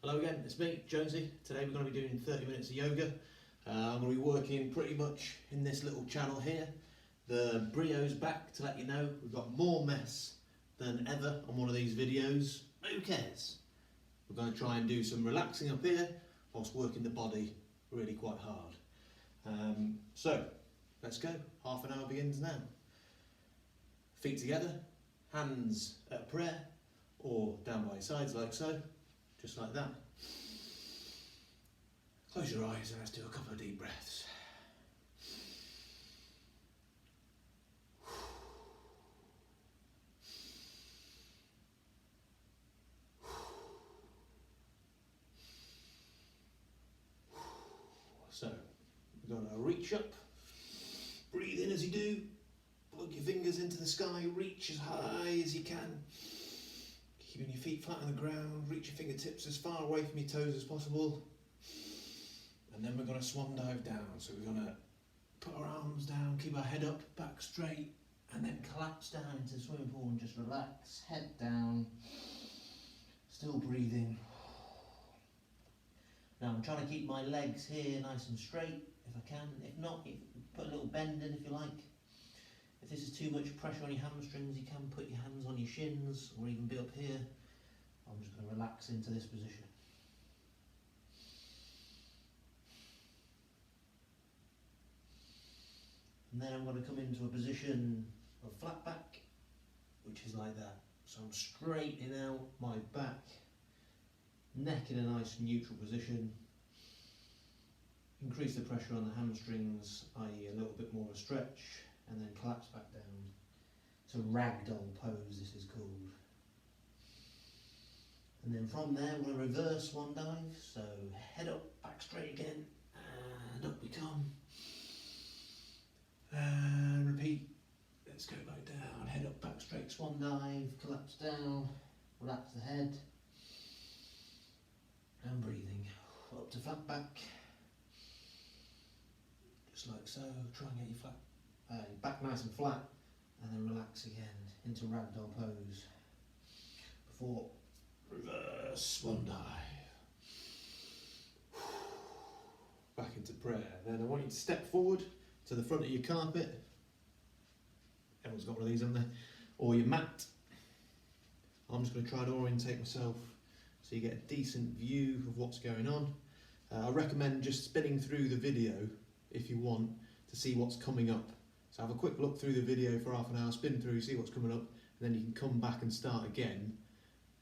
Hello again, it's me, Jonesy. Today we're going to be doing 30 minutes of yoga. I'm going to be working pretty much in this little channel here. The Brio's back to let you know we've got more mess than ever on one of these videos. Who cares? We're going to try and do some relaxing up here whilst working the body really quite hard. So, let's go. Half an hour begins now. Feet together, hands at prayer or down by your sides like so. Just like that. Close your eyes and let's do a couple of deep breaths. So, we're going to reach up, breathe in as you do, plug your fingers into the sky, reach as high as you can. Keeping your feet flat on the ground, reach your fingertips as far away from your toes as possible. And then we're going to swan dive down. So we're going to put our arms down, keep our head up, back straight, and then collapse down into the swimming pool and just relax, head down, still breathing. Now I'm trying to keep my legs here nice and straight if I can. If not, put a little bend in if you like. If this is too much pressure on your hamstrings, you can put your hands on your shins or even be up here. I'm just going to relax into this position. And then I'm going to come into a position of flat back, which is like that. So I'm straightening out my back, neck in a nice neutral position. Increase the pressure on the hamstrings, i.e. a little bit more of a stretch. And then collapse back down. So ragdoll pose, this is called. And then from there we're going to reverse swan dive. So head up, back straight again, and up we come. And repeat. Let's go back down, head up, back straight, swan dive, collapse down, relax the head. And breathing. Up to flat back. Just like so, try and get your flat. Back nice and flat, and then relax again into ragdoll pose before reverse swan dive. Back into prayer. Then I want you to step forward to the front of your carpet. Everyone's got one of these on there, or your mat. I'm just going to try and orientate myself so you get a decent view of what's going on. I recommend just spinning through the video if you want to see what's coming up. So have a quick look through the video for half an hour, spin through, see what's coming up, and then you can come back and start again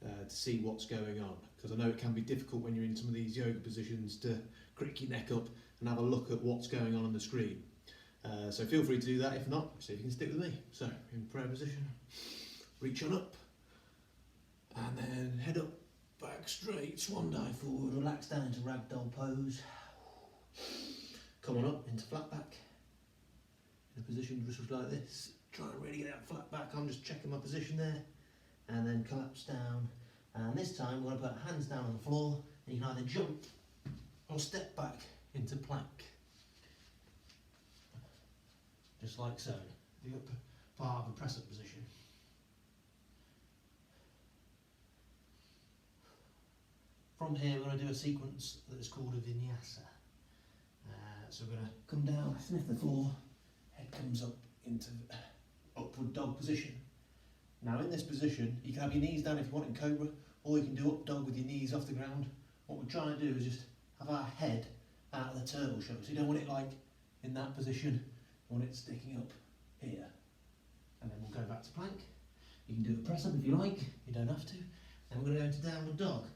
to see what's going on. Because I know it can be difficult when you're in some of these yoga positions to crick your neck up and have a look at what's going on the screen. So feel free to do that. If not, see if you can stick with me. So in prayer position, reach on up, and then head up, back straight, swan dive forward, relax down into ragdoll pose. Come on up into flat back. In a position just like this, try and really get that flat back. I'm just checking my position there, and then collapse down. And this time we're going to put hands down on the floor, and you can either jump or step back into plank. Just like so, the upper part of a press up position. From here we're going to do a sequence that is called a vinyasa. So we're going to come down, sniff the floor, head comes up into upward dog position. Now in this position, you can have your knees down if you want in cobra, or you can do up dog with your knees off the ground. What we're trying to do is just have our head out of the turtle shell. So you don't want it like in that position, you want it sticking up here. And then we'll go back to plank. You can do a press up if you like, you don't have to. And we're going to go into downward dog.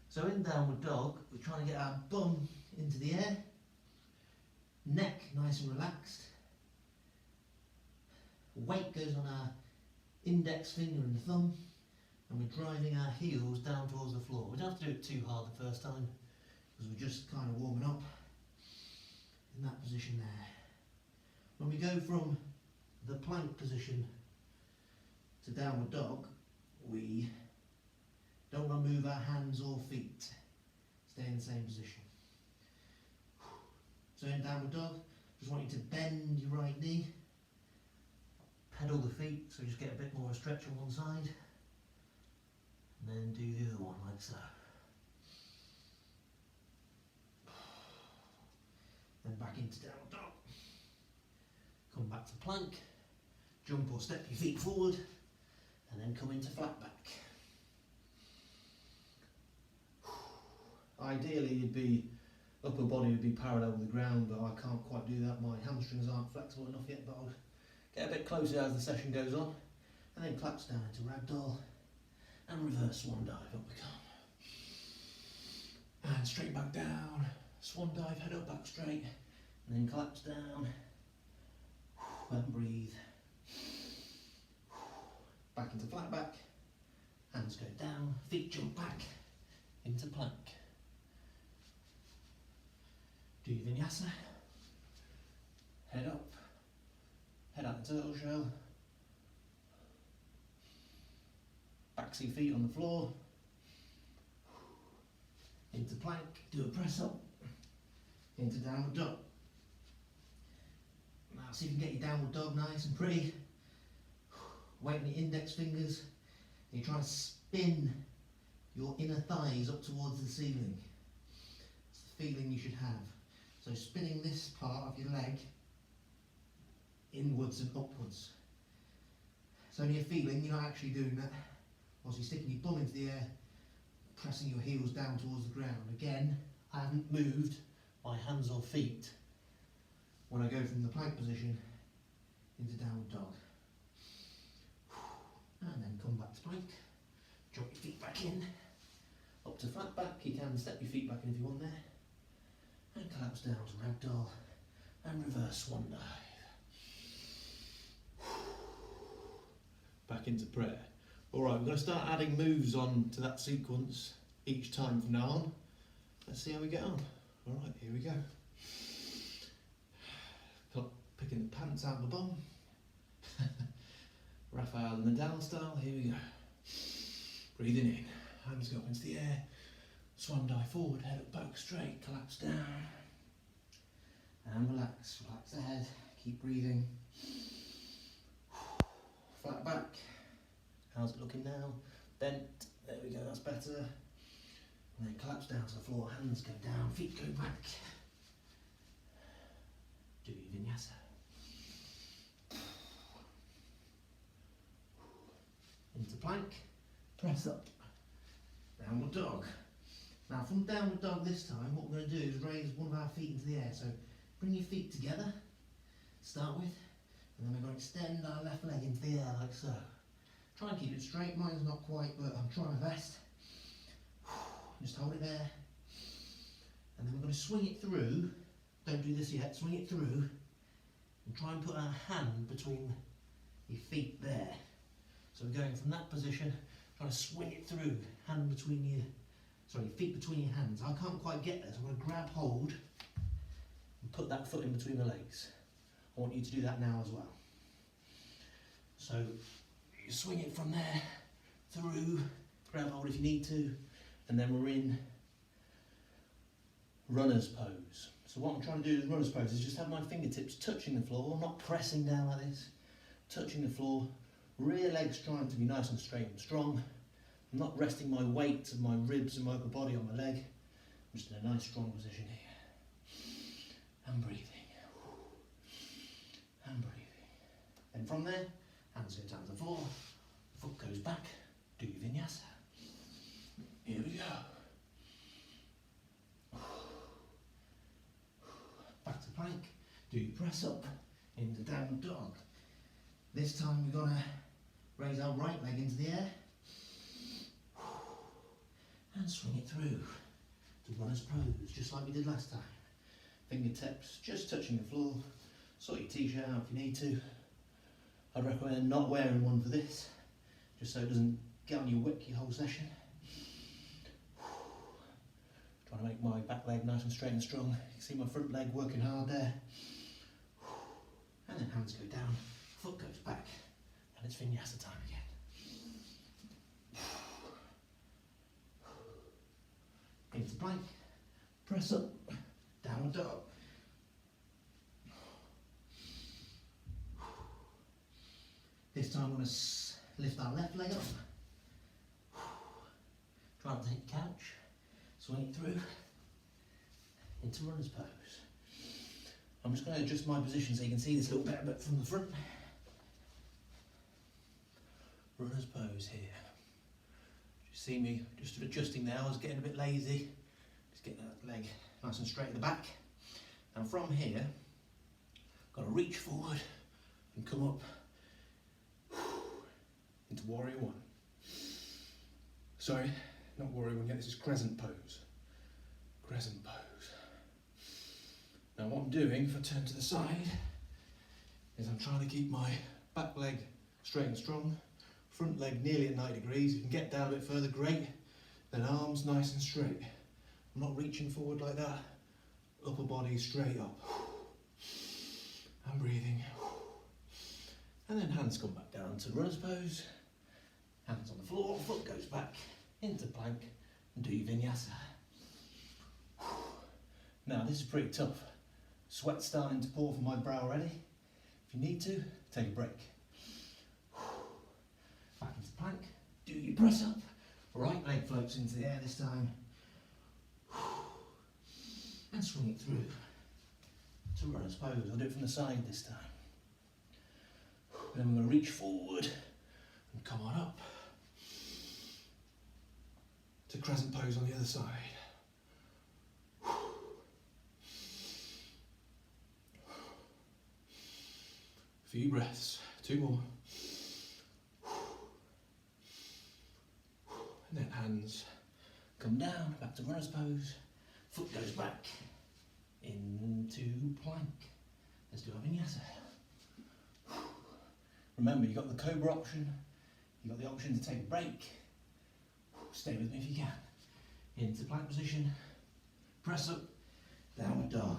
So in downward dog, we're trying to get our bum into the air, neck nice and relaxed. Weight goes on our index finger and thumb, and we're driving our heels down towards the floor. We don't have to do it too hard the first time, because we're just kind of warming up in that position there. When we go from the plank position to downward dog, we don't want to move our hands or feet. Stay in the same position. So in downward dog, just want you to bend your right knee, pedal the feet, so just get a bit more of a stretch on one side, and then do the other one like so. into downward dog. Come back to plank, jump or step your feet forward, and then come into flat back. Ideally you'd be, upper body would be parallel with the ground, but I can't quite do that. My hamstrings aren't flexible enough yet, but I'll get a bit closer as the session goes on. And then collapse down into ragdoll and reverse swan dive, up we come. And straight back down, swan dive, head up, back straight, and then collapse down, and breathe. Back into flat back, hands go down, feet jump back into plank. Do your vinyasa, head up, head out the turtle shell, back to your feet on the floor, into plank, do a press up, into downward dog. Now see if you can get your downward dog nice and pretty. Weight on your index fingers, and you try to spin your inner thighs up towards the ceiling. It's the feeling you should have. So spinning this part of your leg inwards and upwards. It's only a feeling, you're not actually doing that. Whilst you're sticking your bum into the air, pressing your heels down towards the ground. Again, I haven't moved my hands or feet when I go from the plank position into downward dog. And then come back to plank, drop your feet back in, up to flat back. You can step your feet back in if you want there, and collapse down to ragdoll and reverse swan dive. Back into prayer. Alright, we're going to start adding moves on to that sequence each time from now on. Let's see how we get on. Alright, here we go. Picking the pants out of the bum. Rafael Nadal style, here we go. Breathing in, hands go up into the air, swan dive forward, head up, back straight, collapse down. And relax, relax the head, keep breathing. Flat back, how's it looking now? Bent, there we go, that's better. And then collapse down to the floor, hands go down, feet go back. Do your vinyasa. Into plank, press up, downward dog. Now from downward dog this time, what we're going to do is raise one of our feet into the air. So bring your feet together, start with, and then we're going to extend our left leg into the air like so. Try and keep it straight, mine's not quite, but I'm trying my best. Just hold it there. And then we're going to swing it through, don't do this yet, swing it through, and try and put our hand between your feet there. So we're going from that position, trying to swing it through, hand between your, feet between your hands. I can't quite get there, so I'm going to grab hold and put that foot in between the legs. I want you to do that now as well. So you swing it from there, through, grab hold if you need to, and then we're in runner's pose. So what I'm trying to do in runner's pose is just have my fingertips touching the floor, not pressing down like this, touching the floor. Rear legs trying to be nice and straight and strong. I'm not resting my weight of my ribs and my upper body on my leg. I'm just in a nice strong position here. And breathing. And breathing. Then from there, hands go down to the floor, foot goes back, do your vinyasa. Here we go. Back to plank, do your press up, into downward dog. This time we're going to raise our right leg into the air and swing it through to runner's pose, just like we did last time. Fingertips just touching the floor. Sort your t-shirt out if you need to. I'd recommend not wearing one for this, just so it doesn't get on your wick your whole session. Trying to make my back leg nice and straight and strong. You can see my front leg working hard there. And then hands go down, foot goes back, and it's vinyasa time again. Into plank, press up, downward dog. This time I'm going to lift our left leg up. Try to take couch, swing it through into runner's pose. I'm just going to adjust my position so you can see this a little bit from the front. Runner's pose here. You see me just adjusting there. I was getting a bit lazy. Just getting that leg nice and straight at the back. And from here, got to reach forward and come up into warrior one. Sorry, not warrior one yet, this is crescent pose. Crescent pose. Now what I'm doing, if I turn to the side, is I'm trying to keep my back leg straight and strong, front leg nearly at 90 degrees. If you can get down a bit further, great. Then arms nice and straight. I'm not reaching forward like that. Upper body straight up. I'm breathing. And then hands come back down to runner's pose. Hands on the floor, foot goes back into plank and do your vinyasa. Now this is pretty tough. Sweat starting to pour from my brow already. If you need to, take a break. Back into plank, do your press up. Right leg floats into the air this time. And swing it through to runner's pose. I'll do it from the side this time. Then we're going to reach forward and come on up to crescent pose on the other side. Few breaths, 2 more. And then hands come down, back to runner's pose. Foot goes back into plank. Let's do a vinyasa. Remember, you've got the cobra option. You've got the option to take a break. Stay with me if you can. Into plank position. Press up. Downward dog.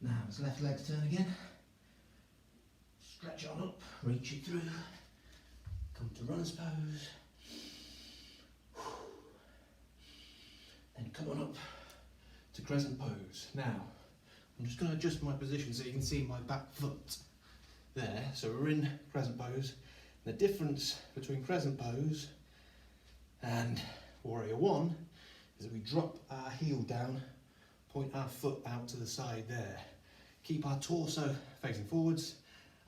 Now as left leg's turn again. Stretch on up. Reach it through. Come to runner's pose. Then come on up to crescent pose. Now, I'm just going to adjust my position so you can see my back foot there. So we're in crescent pose. The difference between crescent pose and warrior one is that we drop our heel down, point our foot out to the side there. Keep our torso facing forwards.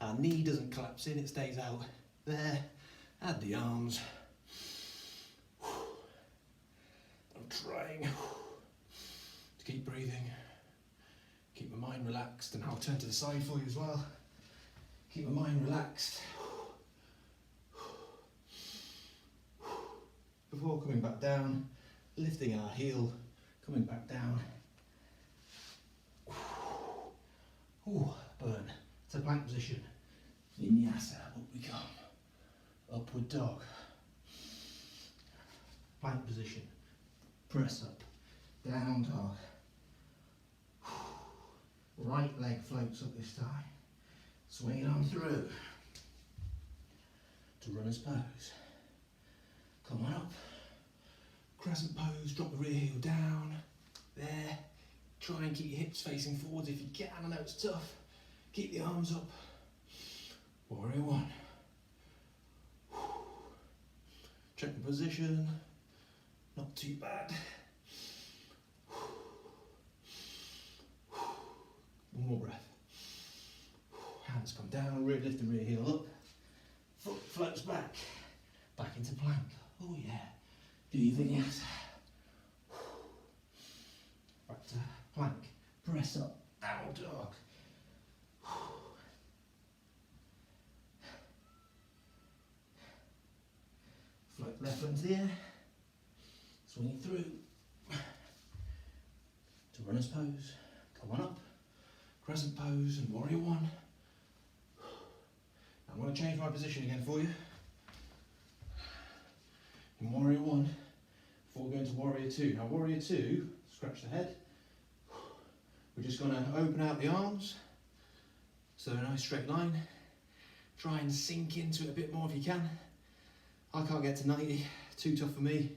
Our knee doesn't collapse in, it stays out there. Add the arms. I'm trying to keep breathing. Keep my mind relaxed, and I'll turn to the side for you as well. Keep my mind relaxed. Before coming back down, lifting our heel, coming back down. Ooh, burn. To plank position. Vinyasa, up we come. Upward dog. Plank position. Press up. Down dog. Right leg floats up this time. Swing it on through to runner's pose. Come on up. Crescent pose, drop the rear heel down. There. Try and keep your hips facing forwards if you can. I know it's tough. Keep the arms up. Warrior one. Check the position. Not too bad. One more breath. Hands come down, lift the rear heel up. Foot floats back. Back into plank. Oh yeah. Do your vinyasa. Back to plank. Press up. Downward dog. Float left foot into the air. Swing it through. To runner's pose. Come on up. Crescent pose and warrior one. I'm going to change my position again for you. In warrior one, before we go into warrior two. Now warrior two, scratch the head. We're just going to open out the arms. So a nice straight line. Try and sink into it a bit more if you can. I can't get to 90, too tough for me.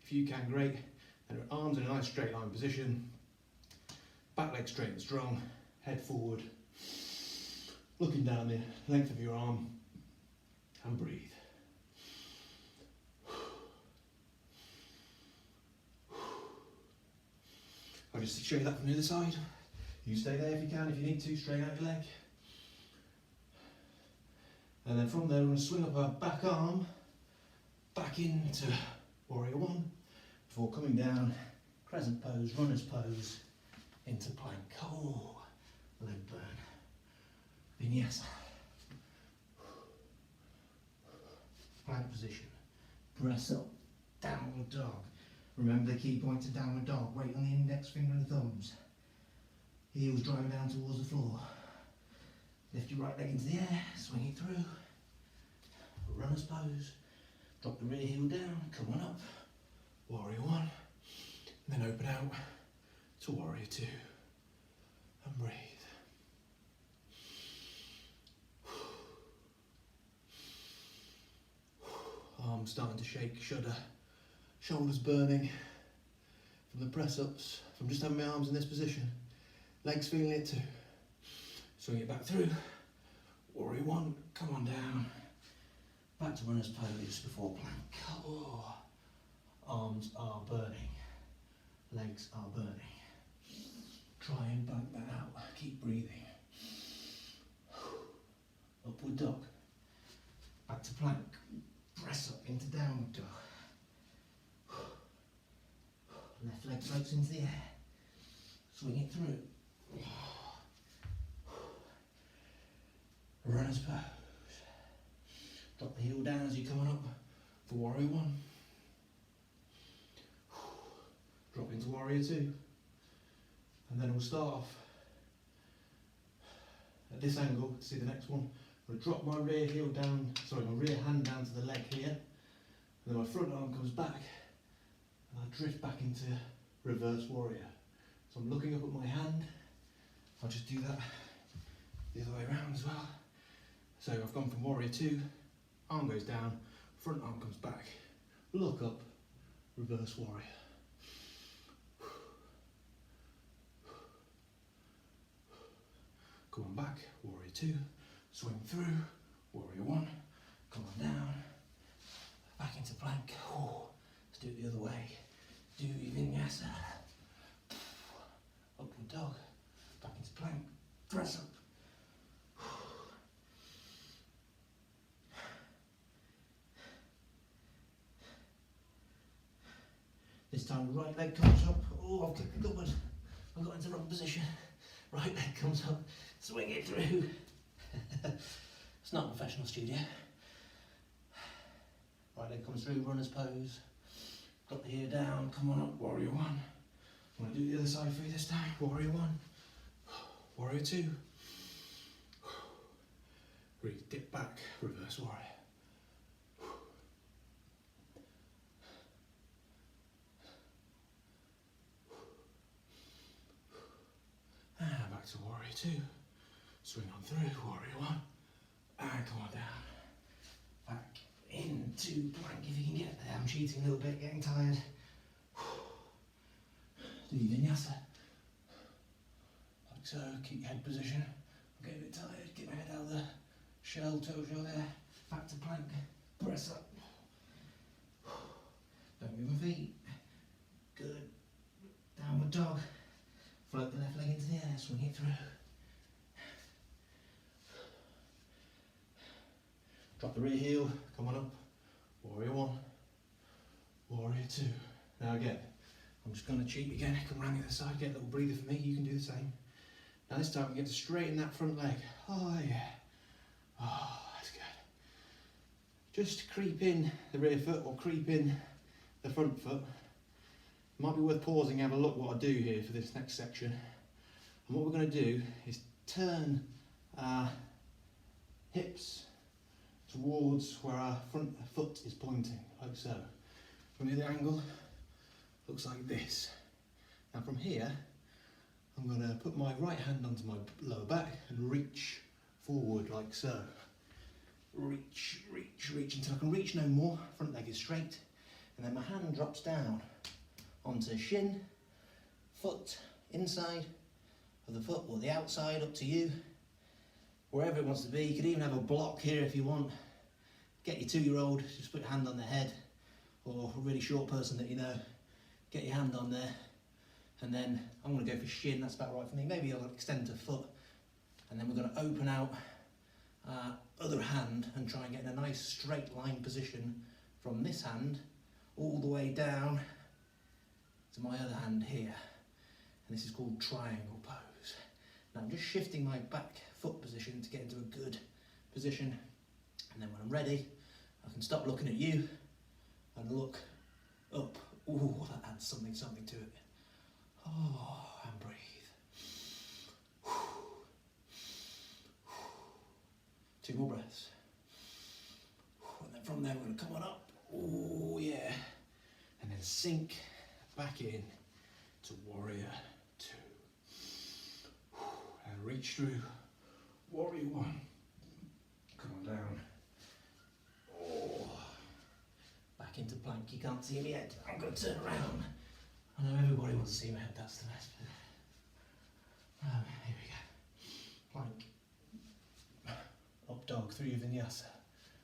If you can, great. And arms in a nice straight line position. Back leg straight and strong. Head forward. Looking down the length of your arm. And breathe. just show you that from the other side. You stay there if you can, if you need to, straighten out your leg. And then from there, we're going to swing up our back arm, back into warrior one, before coming down, crescent pose, runner's pose, into plank. Oh, leg burn. Vinyasa. Plank position. Press up, downward dog. Remember the key point to downward dog. Weight on the index finger and thumbs. Heels driving down towards the floor. Lift your right leg into the air, swing it through. Runner's pose. Drop the rear heel down, come on up. Warrior one. And then open out to warrior two. And breathe. Arms starting to shake, shudder. Shoulders burning from the press ups, from just having my arms in this position. Legs feeling it too. Swing it back through. Warrior one, come on down. Back to runner's pose before plank. Oh. Arms are burning. Legs are burning. Try and bank that out. Keep breathing. Upward dog. Back to plank. Press up into downward dog. Left leg floats into the air. Swing it through. Runner's pose. Drop the heel down as you're coming up for warrior one. Drop into warrior two. And then we'll start off at this angle to see the next one. I'm going to drop my rear heel down, my rear hand down to the leg here. And then my front arm comes back and I drift back into reverse warrior. So I'm looking up at my hand. I'll just do that the other way around as well. So I've gone from warrior two, arm goes down, front arm comes back, look up, reverse warrior. Come on back, warrior two, swing through, warrior one, come on down, back into plank. Oh, let's do it the other way. Do your vinyasa. Upward dog, back into plank, press up. This time right leg comes up. Oh, I've kicked the cupboard. I got into the wrong position. Right leg comes up, swing it through. It's not a professional studio. Right leg comes through, runner's pose. Drop the heel down, come on up, warrior one. I'm going to do the other side for you this time. Warrior one, warrior two. Breathe, dip back, reverse warrior. And back to warrior two. Swing on through, warrior one. And come on down. Back into plank if you can get there. I'm cheating a little bit, getting tired. Do your vinyasa. Like so, keep your head position. I'm getting a bit tired, get my head out of the shell, toes are there. Back to plank, press up. Don't move my feet. Good. Downward dog. Float the left leg into the air, swing it through. Drop the rear heel, come on up. Warrior one, warrior two. Now again, I'm just going to cheat again, come around the other side, get a little breather for me, you can do the same. Now this time we get to straighten that front leg. Oh yeah. Oh, that's good. Just creep in the rear foot or creep in the front foot. Might be worth pausing and have a look what I do here for this next section. And what we're going to do is turn our hips towards where our front foot is pointing, like so. From the other angle, looks like this. Now from here, I'm going to put my right hand onto my lower back and reach forward like so. Reach, reach, reach until I can reach no more. Front leg is straight. And then my hand drops down onto shin, foot, inside of the foot or the outside, up to you. Wherever it wants to be. You could even have a block here if you want. Get your 2-year-old, just put your hand on their head, or a really short person that you know, get your hand on there And then I'm going to go for shin, that's about right for me. Maybe I'll extend to foot. And then we're going to open out other hand and try and get in a nice straight line position from this hand all the way down to my other hand here. And this is called triangle pose. Now I'm just shifting my back foot position to get into a good position. And then when I'm ready, I can stop looking at you and look up. Ooh, that adds something to it. Oh, and breathe. Two more breaths. And then from there we're going to come on up. Oh yeah. And then sink back in to warrior two. And reach through warrior one. Come on down. Oh. Back into plank. You can't see me head. I'm going to turn around. I know everybody wants to see my head, that's the best bit. Here we go. Plank. Up dog, 3 vinyasa.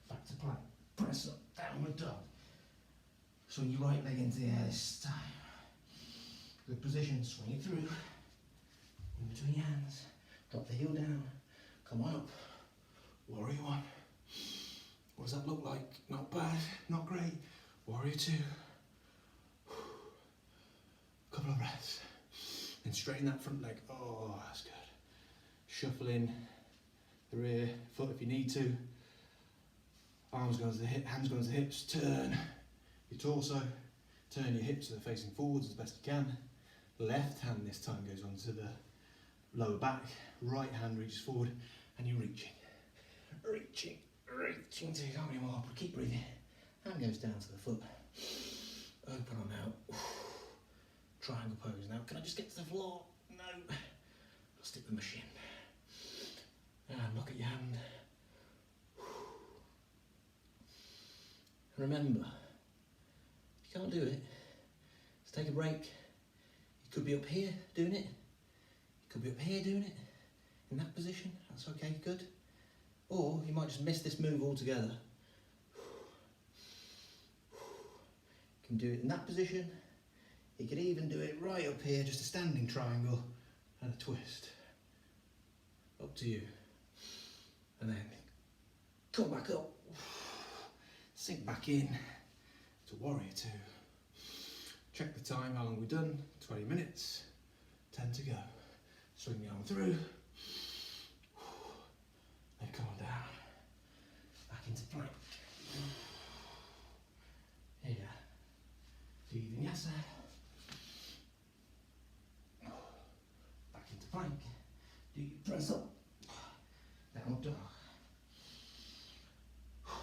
Back to plank. Press up, downward dog. Swing your right leg into the air this time. Good position, swing it through. In between your hands. Drop the heel down. Come on up. Warrior one. What does that look like? Not bad, not great. Warrior two. Couple of breaths. Then straighten that front leg. Oh, that's good. Shuffle in the rear foot if you need to. Arms going to the hip, hands going to the hips. Turn your torso. Turn your hips so they're facing forwards as best you can. Left hand this time goes onto the lower back. Right hand reaches forward and you're reaching. Reaching till you can't anymore. But keep breathing. Hand goes down to the foot. Open on out. Triangle pose. Now, can I just get to the floor? No. I'll stick with my shin. And look at your hand. And remember, if you can't do it, just take a break. You could be up here doing it. You could be up here doing it. In that position. That's okay, good. Or you might just miss this move altogether. You can do it in that position. You could even do it right up here, just a standing triangle and a twist. Up to you. And then come back up. Sink back in to warrior two. Check the time, how long we've done. 20 minutes. 10 to go. Swing the arm through. Then come on down. Back into plank. Here. Do your vinyasa. Back into plank. Do your press up. Downward dog.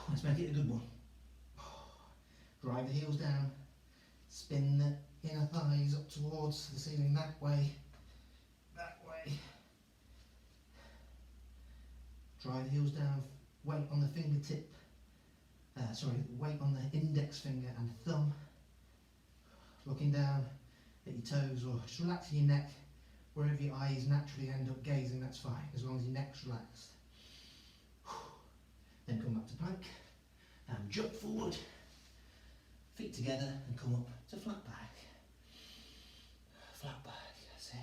Let's make it a good one. Drive the heels down. Spin the inner thighs up towards the ceiling that way. That way. Drive the heels down. Weight on the fingertip. Weight on the index finger and thumb. Looking down at your toes, or just relaxing your neck. Wherever your eyes naturally end up gazing, that's fine, as long as your neck's relaxed. Then come back to plank and jump forward. Feet together and come up to flat back. Flat back, that's it.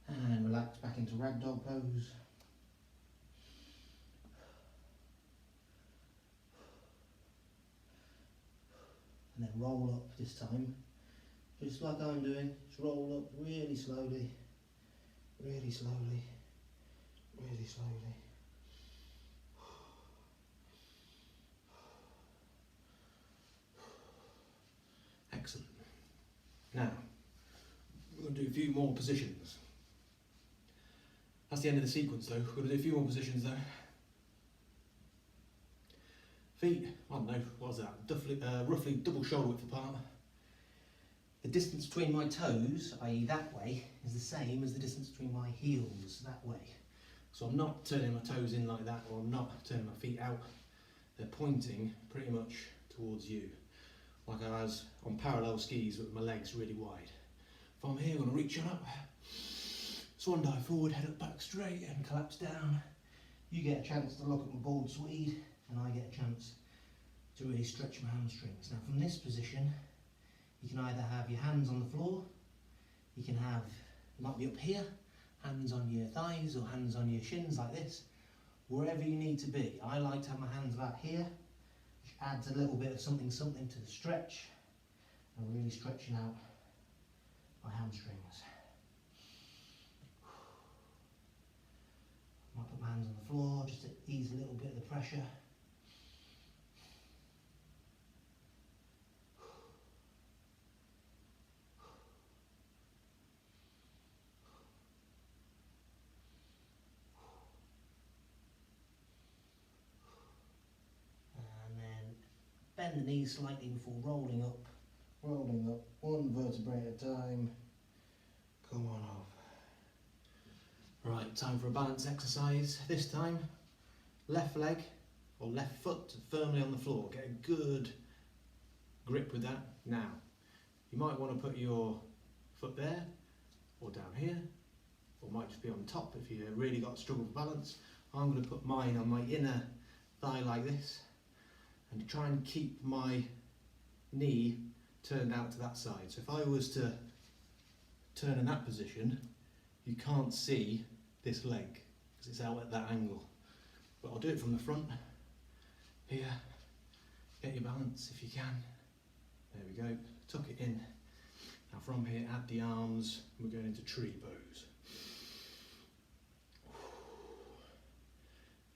And relax back into ragdoll pose. And then roll up this time, just like I'm doing. Just roll up really slowly, really slowly, really slowly. Excellent. Now, we're going to do a few more positions. That's the end of the sequence though. We're going to do a few more positions though. Feet, I don't know, what was that? Roughly double shoulder width apart. The distance between my toes, i.e. that way, is the same as the distance between my heels, that way. So I'm not turning my toes in like that, or I'm not turning my feet out. They're pointing pretty much towards you. Like I was on parallel skis with my legs really wide. If I'm here, I'm going to reach on up. Swan dive forward, head up back straight and collapse down. You get a chance to look at my bald Swede, and I get a chance to really stretch my hamstrings. Now from this position, you can either have your hands on the floor, you can have, it might be up here, hands on your thighs or hands on your shins like this, wherever you need to be. I like to have my hands about here, which adds a little bit of something to the stretch, and really stretching out my hamstrings. I might put my hands on the floor just to ease a little bit of the pressure. And then bend the knees slightly before rolling up, one vertebrae at a time. Come on off. Right, time for a balance exercise. This time, left leg or left foot firmly on the floor. Get a good grip with that. Now, you might want to put your foot there or down here, or might just be on top if you really got a struggle for balance. I'm going to put mine on my inner thigh like this and try and keep my knee turned out to that side. So if I was to turn in that position, you can't see this leg because it's out at that angle. But I'll do it from the front. Here, get your balance if you can. There we go, tuck it in. Now from here, add the arms, we're going into tree pose.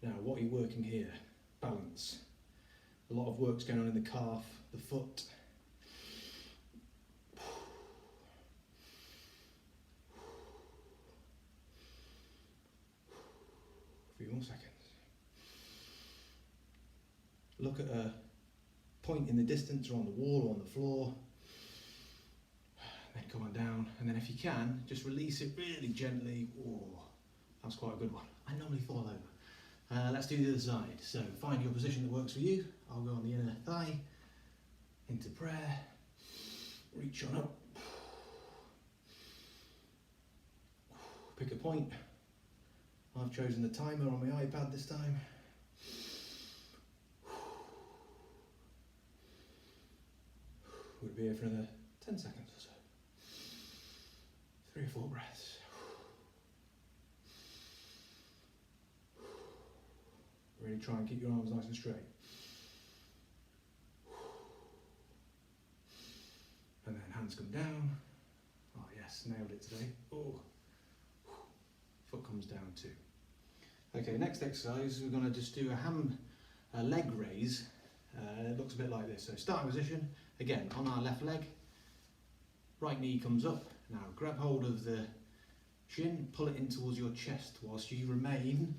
Now what are you working here? Balance. A lot of work's going on in the calf, the foot. 3 more seconds. Look at a point in the distance or on the wall or on the floor. Then come on down, and then if you can, just release it really gently. Oh, that's quite a good one. I normally fall over. Let's do the other side. So find your position that works for you. I'll go on the inner thigh, into prayer, reach on up. Pick a point. I've chosen the timer on my iPad this time. We'll be here for another 10 seconds or so. 3 or 4 breaths. Really try and keep your arms nice and straight. And then hands come down. Oh yes, nailed it today. Oh. Foot comes down too. Okay, next exercise, we're going to just do a leg raise. It looks a bit like this. So starting position, again, on our left leg, right knee comes up. Now grab hold of the shin, pull it in towards your chest whilst you remain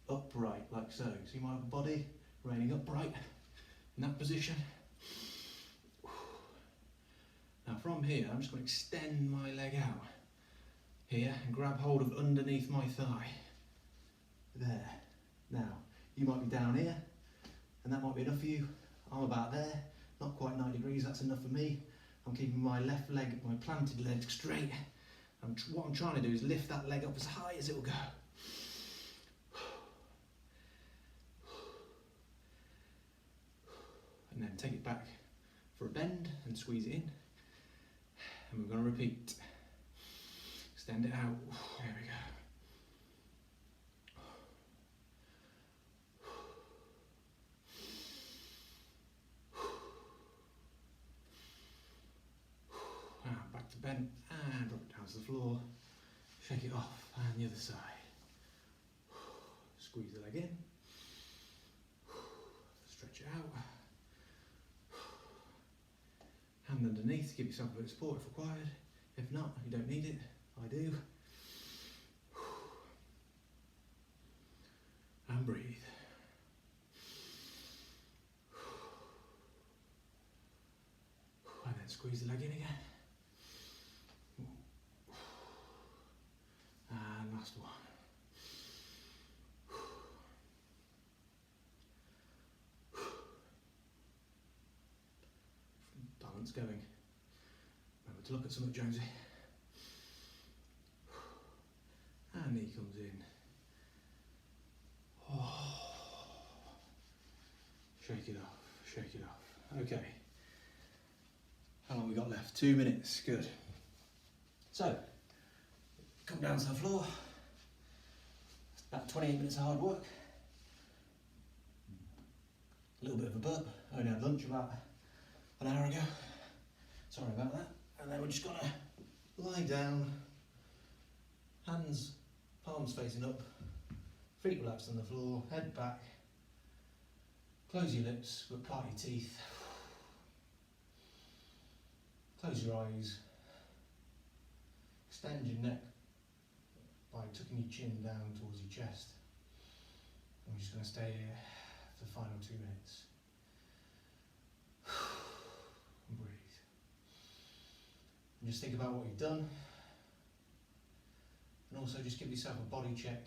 upright, like so. So you might have a body remaining upright in that position. Now from here, I'm just going to extend my leg out here and grab hold of underneath my thigh. There. Now, you might be down here, and that might be enough for you. I'm about there, not quite 90 degrees, that's enough for me. I'm keeping my left leg, my planted leg straight. What I'm trying to do is lift that leg up as high as it will go. And then take it back for a bend and squeeze it in. And we're going to repeat. Extend it out. There we go. Back to bend and drop it down to the floor. Shake it off and the other side. Squeeze the leg in. Stretch it out. Hand underneath, give yourself a bit of support if required. If not, you don't need it. I do. And breathe. And then squeeze the leg in again. And last one. Balance going. Remember to look at something, Jonesy. And knee comes in. Oh. Shake it off, Shake it off. Okay. How long we got left? 2 minutes. Good. So, come down to the floor. It's about 28 minutes of hard work. A little bit of a burp. I only had lunch about an hour ago. Sorry about that. And then we're just gonna lie down, hands, palms facing up, feet relaxed on the floor, head back. Close your lips, but part your teeth. Close your eyes. Extend your neck by tucking your chin down towards your chest. And we're just going to stay here for the final 2 minutes. And breathe. And just think about what you've done. And also just give yourself a body check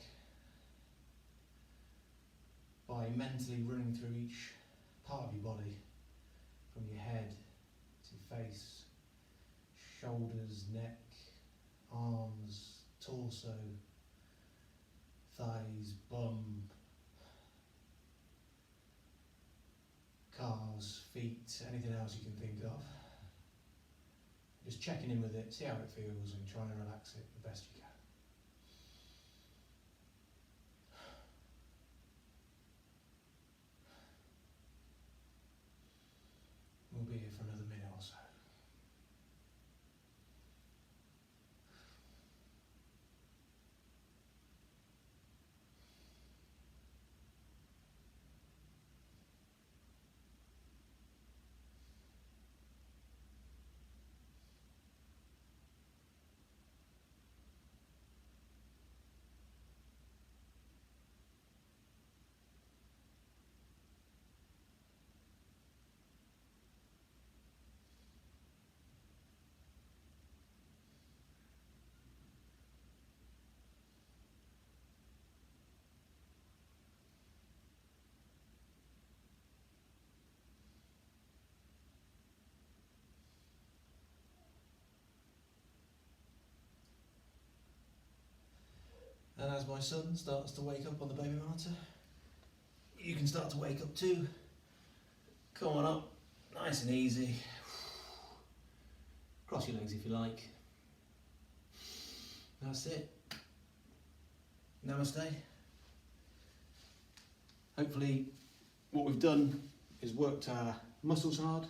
by mentally running through each part of your body, from your head to your face, shoulders, neck, arms, torso, thighs, bum, calves, feet, anything else you can think of. Just checking in with it, see how it feels, and trying to relax it the best you can. We'll be here for another minute or so. And as my son starts to wake up on the baby monitor, you can start to wake up too. Come on up, nice and easy. Cross your legs if you like. That's it. Namaste. Hopefully what we've done is worked our muscles hard,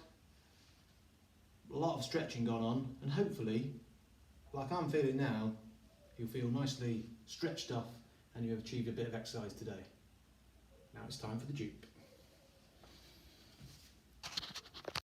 a lot of stretching gone on, and hopefully, like I'm feeling now, you'll feel nicely stretched off and you have achieved a bit of exercise today. Now it's time for the dupe.